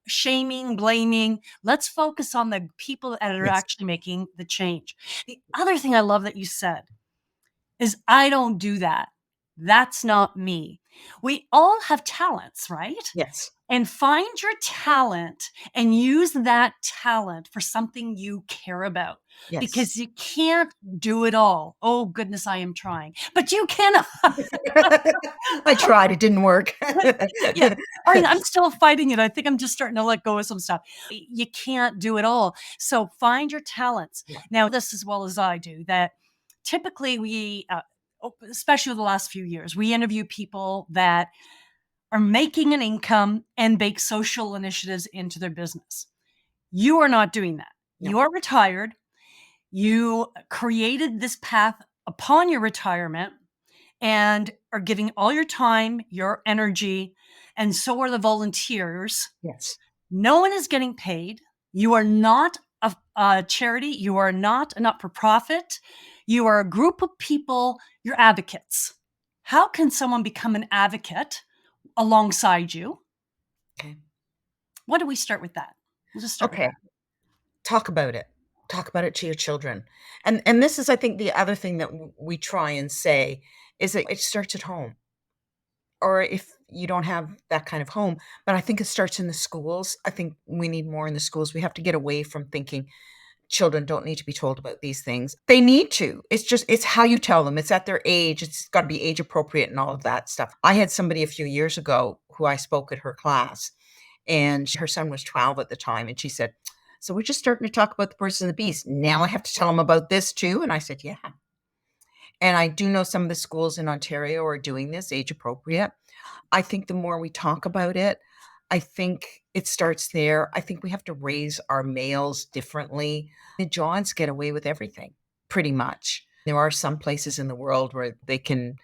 [SPEAKER 1] shaming, blaming. Let's focus on the people that are
[SPEAKER 2] Yes.
[SPEAKER 1] actually making the change. The other thing I love that you said is I don't do that. That's not me. We all have talents, right?
[SPEAKER 2] Yes.
[SPEAKER 1] And find your talent and use that talent for something you care about,
[SPEAKER 2] Yes.
[SPEAKER 1] because you can't do it all. Oh, goodness, I am trying, but you cannot.
[SPEAKER 2] I tried. It didn't work.
[SPEAKER 1] Yeah. I mean, I'm still fighting it. I think I'm just starting to let go of some stuff. You can't do it all. So find your talents.
[SPEAKER 2] Yeah.
[SPEAKER 1] Now, this as well as I do, that typically we, especially over the last few years, we interview people that are making an income and bake social initiatives into their business. You are not doing that.
[SPEAKER 2] No.
[SPEAKER 1] You are retired. You created this path upon your retirement and are giving all your time, your energy, and so are the volunteers.
[SPEAKER 2] Yes.
[SPEAKER 1] No one is getting paid. You are not a charity. You are not a not-for-profit. You are a group of people. You're advocates. How can someone become an advocate alongside you?
[SPEAKER 2] Okay.
[SPEAKER 1] Why don't we start with that? We'll just start with
[SPEAKER 2] Okay.
[SPEAKER 1] that.
[SPEAKER 2] Talk about it. Talk about it to your children. And this is, I think, the other thing that we try and say is that it starts at home. Or if you don't have that kind of home, but I think it starts in the schools. I think we need more in the schools. We have to get away from thinking children don't need to be told about these things. They need to. It's how you tell them. It's at their age. It's got to be age appropriate and all of that stuff. I had somebody a few years ago who I spoke at her class, and her son was 12 at the time. And she said, so we're just starting to talk about the birds and the bees. Now I have to tell them about this too. And I said, yeah. And I do know some of the schools in Ontario are doing this age appropriate. I think the more we talk about it, I think it starts there. I think we have to raise our males differently. The Johns get away with everything, pretty much. There are some places in the world where they can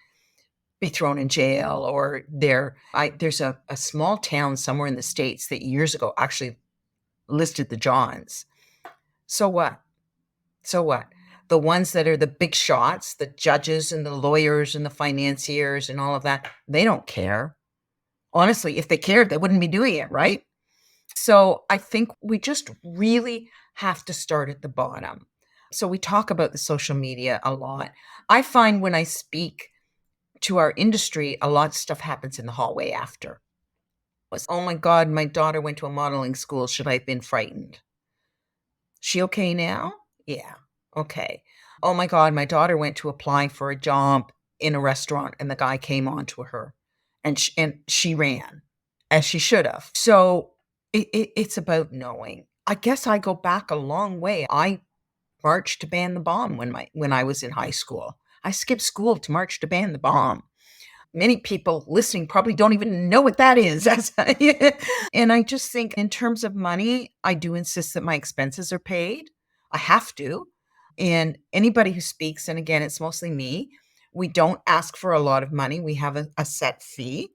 [SPEAKER 2] be thrown in jail, or there's a small town somewhere in the States that years ago actually listed the Johns. So what? So what? The ones that are the big shots, the judges and the lawyers and the financiers and all of that, they don't care. Honestly, if they cared, they wouldn't be doing it, right? So I think we just really have to start at the bottom. So we talk about the social media a lot. I find when I speak to our industry, a lot of stuff happens in the hallway after. Oh my God, my daughter went to a modeling school. Should I have been frightened? She okay now? Yeah. Okay. Oh my God, my daughter went to apply for a job in a restaurant and the guy came on to her and she ran, as she should have. So it's about knowing. I guess I go back a long way. I marched to ban the bomb when I was in high school. I skipped school to march to ban the bomb. Many people listening probably don't even know what that is. And I just think in terms of money, I do insist that my expenses are paid. I have to. And anybody who speaks, and again, it's mostly me, we don't ask for a lot of money. We have a set fee,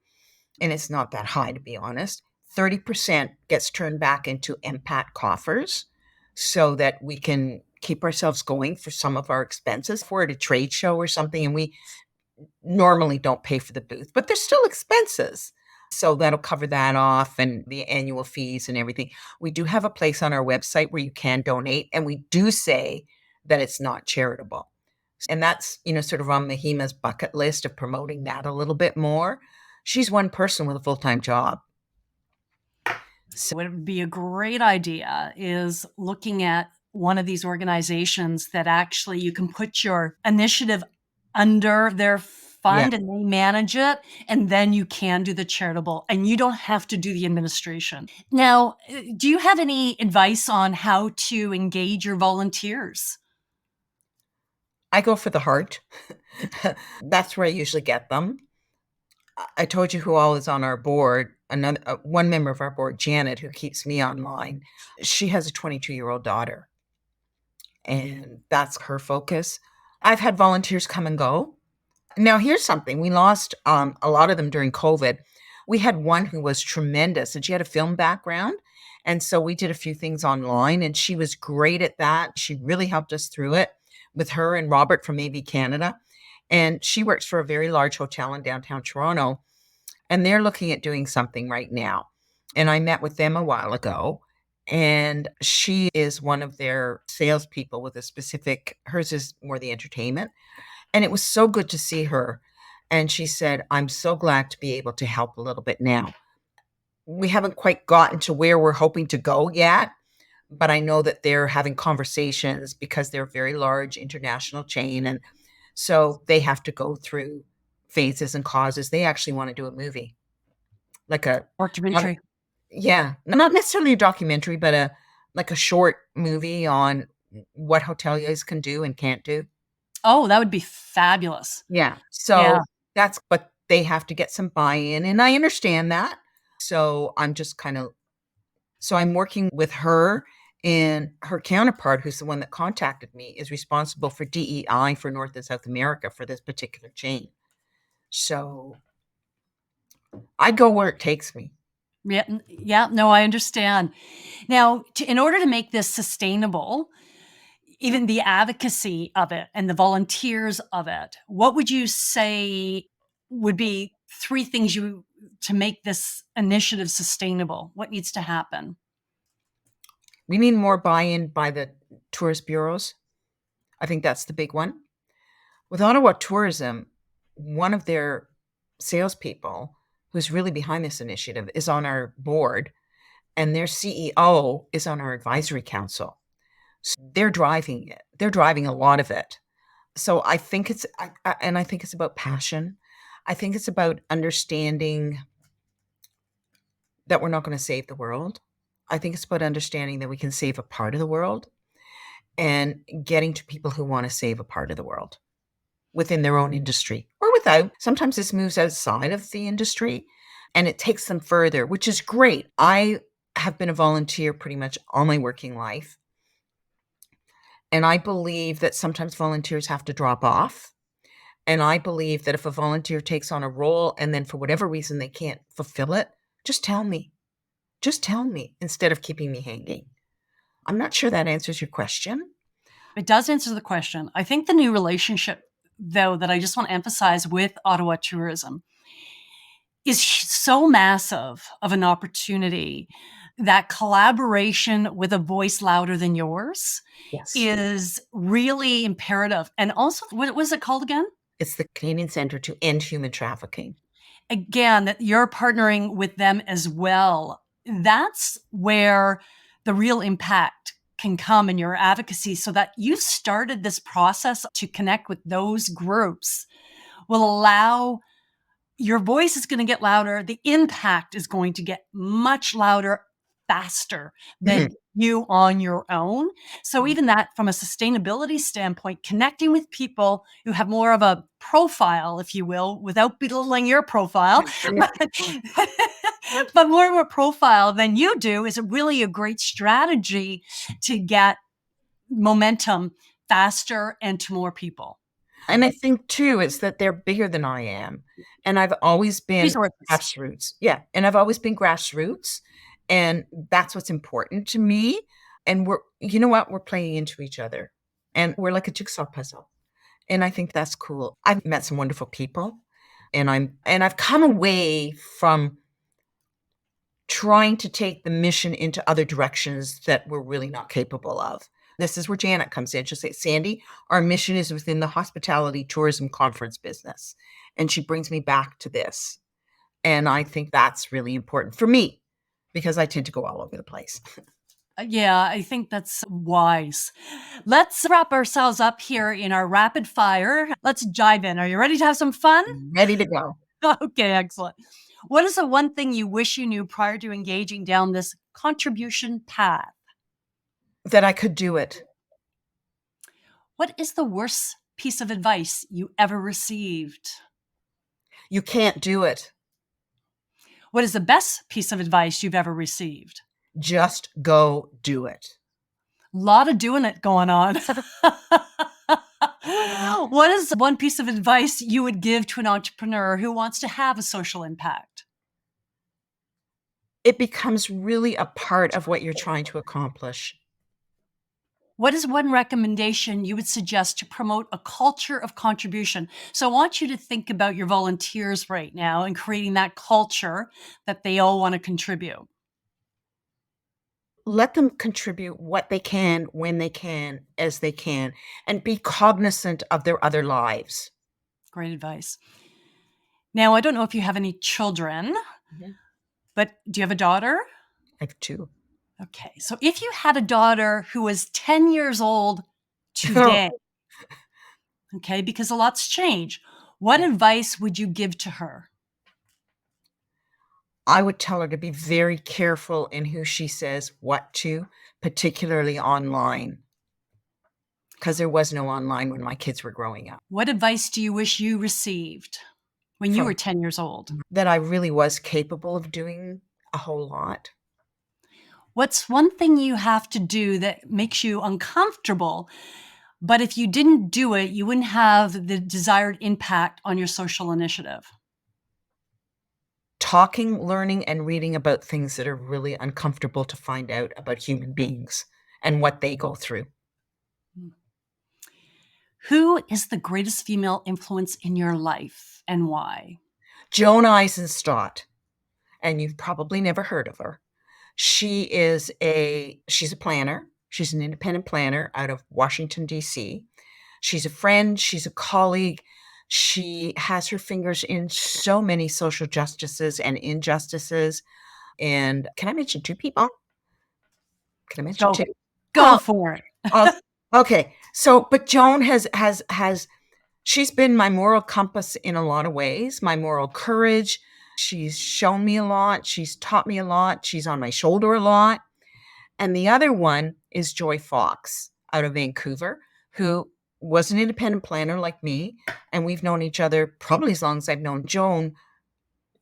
[SPEAKER 2] and it's not that high, to be honest. 30% gets turned back into MPAHT coffers so that we can keep ourselves going for some of our expenses. If we're at a trade show or something and we normally don't pay for the booth, but there's still expenses. So that'll cover that off and the annual fees and everything. We do have a place on our website where you can donate, and we do say that it's not charitable. And that's, sort of on Mahima's bucket list of promoting that a little bit more. She's one person with a full-time job.
[SPEAKER 1] So what would be a great idea is looking at one of these organizations that actually you can put your initiative under their fund and they manage it, and then you can do the charitable and you don't have to do the administration. Now, do you have any advice on how to engage your volunteers?
[SPEAKER 2] I go for the heart. That's where I usually get them. I told you who all is on our board. One member of our board, Janet, who keeps me online. She has a 22-year-old daughter, and that's her focus. I've had volunteers come and go. Now, here's something. We lost a lot of them during COVID. We had one who was tremendous, and she had a film background. And so we did a few things online, and she was great at that. She really helped us through it with her and Robert from AV Canada. And she works for a very large hotel in downtown Toronto, and they're looking at doing something right now. And I met with them a while ago, and she is one of their salespeople with a specific, hers is more the entertainment. And it was so good to see her. And she said, I'm so glad to be able to help a little bit now. We haven't quite gotten to where we're hoping to go yet, but I know that they're having conversations because they're a very large international chain. And so they have to go through phases and causes. They actually want to do a movie, like a
[SPEAKER 1] documentary.
[SPEAKER 2] Not necessarily a documentary, but like a short movie on what hoteliers can do and can't do.
[SPEAKER 1] Oh, that would be fabulous.
[SPEAKER 2] Yeah. So but they have to get some buy-in, and I understand that. So I'm working with her, and her counterpart, who's the one that contacted me, is responsible for DEI for North and South America for this particular chain. So I go where it takes me.
[SPEAKER 1] Yeah, no, I understand. Now, in order to make this sustainable, even the advocacy of it and the volunteers of it, what would you say would be 3 things to make this initiative sustainable? What needs to happen?
[SPEAKER 2] We need more buy-in by the tourist bureaus. I think that's the big one. With Ottawa Tourism, one of their salespeople who's really behind this initiative is on our board, and their CEO is on our advisory council. So they're driving it. They're driving a lot of it. So I think it's about passion. I think it's about understanding that we're not going to save the world. I think it's about understanding that we can save a part of the world and getting to people who want to save a part of the world within their own industry or without. Sometimes this moves outside of the industry and it takes them further, which is great. I have been a volunteer pretty much all my working life. And I believe that sometimes volunteers have to drop off. And I believe that if a volunteer takes on a role and then for whatever reason they can't fulfill it, just tell me. Just tell me instead of keeping me hanging. I'm not sure that answers your question.
[SPEAKER 1] It does answer the question. I think the new relationship, though, that I just want to emphasize with Ottawa Tourism is so massive of an opportunity that collaboration with a voice louder than yours is really imperative. And also, what was it called again?
[SPEAKER 2] It's the Canadian Centre to End Human Trafficking.
[SPEAKER 1] Again, that you're partnering with them as well. That's where the real impact can come in your advocacy, so that you've started this process to connect with those groups will allow your voice is going to get louder. The impact is going to get much louder faster
[SPEAKER 2] Mhm.
[SPEAKER 1] than you on your own. So even that from a sustainability standpoint, connecting with people who have more of a profile, if you will, without belittling your profile, but more of a profile than you do is really a great strategy to get momentum faster and to more people.
[SPEAKER 2] And I think too is that they're bigger than I am. And I've always been
[SPEAKER 1] Resources.
[SPEAKER 2] grassroots. Yeah. And I've always been grassroots. And that's what's important to me. And you know what? We're playing into each other. And we're like a jigsaw puzzle. And I think that's cool. I've met some wonderful people and I've come away from trying to take the mission into other directions that we're really not capable of. This is where Janet comes in. She'll say, Sandy, our mission is within the hospitality tourism conference business. And she brings me back to this. And I think that's really important for me because I tend to go all over the place.
[SPEAKER 1] Yeah, I think that's wise. Let's wrap ourselves up here in our rapid fire. Let's dive in. Are you ready to have some fun?
[SPEAKER 2] Ready to go.
[SPEAKER 1] Okay, excellent. What is the one thing you wish you knew prior to engaging down this contribution path?
[SPEAKER 2] That I could do it.
[SPEAKER 1] What is the worst piece of advice you ever received?
[SPEAKER 2] You can't do it.
[SPEAKER 1] What is the best piece of advice you've ever received?
[SPEAKER 2] Just go do it.
[SPEAKER 1] A lot of doing it going on. What is one piece of advice you would give to an entrepreneur who wants to have a social impact?
[SPEAKER 2] It becomes really a part of what you're trying to accomplish.
[SPEAKER 1] What is one recommendation you would suggest to promote a culture of contribution? So I want you to think about your volunteers right now and creating that culture that they all want to contribute.
[SPEAKER 2] Let them contribute what they can, when they can, as they can, and be cognizant of their other lives.
[SPEAKER 1] Great advice. Now, I don't know if you have any children, but do you have a daughter?
[SPEAKER 2] I have two.
[SPEAKER 1] Okay. So if you had a daughter who was 10 years old today, okay, because a lot's changed, what advice would you give to her?
[SPEAKER 2] I would tell her to be very careful in who she says what to, particularly online, because there was no online when my kids were growing up.
[SPEAKER 1] What advice do you wish you received when you
[SPEAKER 2] From
[SPEAKER 1] were 10 years old?
[SPEAKER 2] that I really was capable of doing a whole lot.
[SPEAKER 1] What's one thing you have to do that makes you uncomfortable, but if you didn't do it, you wouldn't have the desired impact on your social initiative?
[SPEAKER 2] Talking, learning, and reading about things that are really uncomfortable to find out about human beings and what they go through.
[SPEAKER 1] Who is the greatest female influence in your life and why?
[SPEAKER 2] Joan Eisenstott, and you've probably never heard of her. She's a planner. She's an independent planner out of Washington, D.C. She's a friend. She's a colleague. She has her fingers in so many social justices and injustices. And can I mention two people? Can I mention two?
[SPEAKER 1] Go for it.
[SPEAKER 2] Okay. So, but Joan has she's been my moral compass in a lot of ways, my moral courage. She's shown me a lot. She's taught me a lot. She's on my shoulder a lot. And the other one is Joy Fox out of Vancouver, who was an independent planner like me. And we've known each other probably as long as I've known Joan.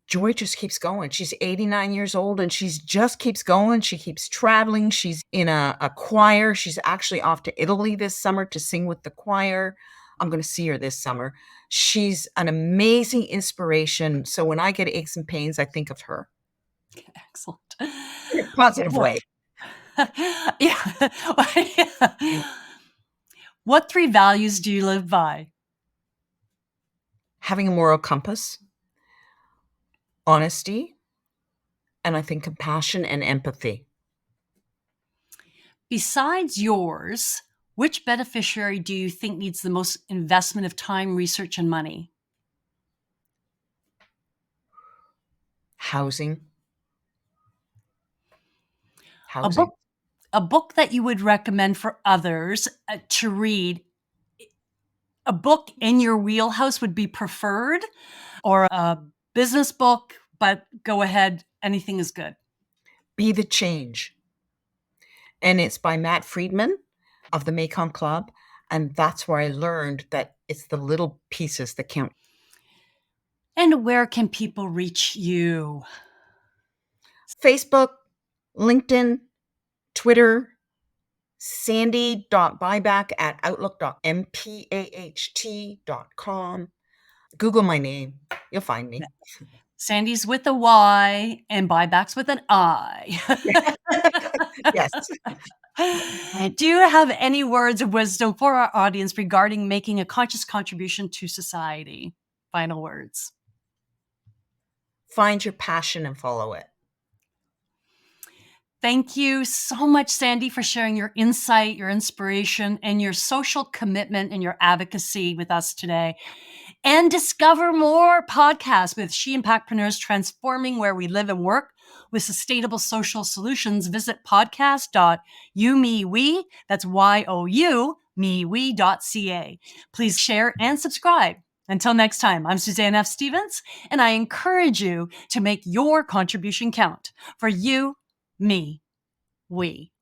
[SPEAKER 2] Joy just keeps going. She's 89 years old and she just keeps going. She keeps traveling. She's in a choir. She's actually off to Italy this summer to sing with the choir. I'm going to see her this summer. She's an amazing inspiration. So when I get aches and pains, I think of her.
[SPEAKER 1] Excellent.
[SPEAKER 2] In a positive way.
[SPEAKER 1] Yeah. What three values do you live by?
[SPEAKER 2] Having a moral compass, honesty, and I think compassion and empathy.
[SPEAKER 1] Besides yours, which beneficiary do you think needs the most investment of time, research, and money?
[SPEAKER 2] Housing.
[SPEAKER 1] A book that you would recommend for others to read. A book in your wheelhouse would be preferred, or a business book, but go ahead, anything is good.
[SPEAKER 2] Be the Change. And it's by Matt Friedman of the Mekong Club. And that's where I learned that it's the little pieces that count.
[SPEAKER 1] And where can people reach you?
[SPEAKER 2] Facebook, LinkedIn, Twitter, sandy.biback@outlook.mpaht.com. Google my name. You'll find me.
[SPEAKER 1] Sandy's with a Y and Biback's with an I.
[SPEAKER 2] Yes.
[SPEAKER 1] Do you have any words of wisdom for our audience regarding making a conscious contribution to society? Final words.
[SPEAKER 2] Find your passion and follow it.
[SPEAKER 1] Thank you so much, Sandy, for sharing your insight, your inspiration, and your social commitment and your advocacy with us today. And discover more podcasts with She Impactpreneurs transforming where we live and work with sustainable social solutions. Visit podcast.YouMeWe, that's YOU, MeWe.ca. Please share and subscribe. Until next time, I'm Suzanne F. Stevens, and I encourage you to make your contribution count for you, me, we.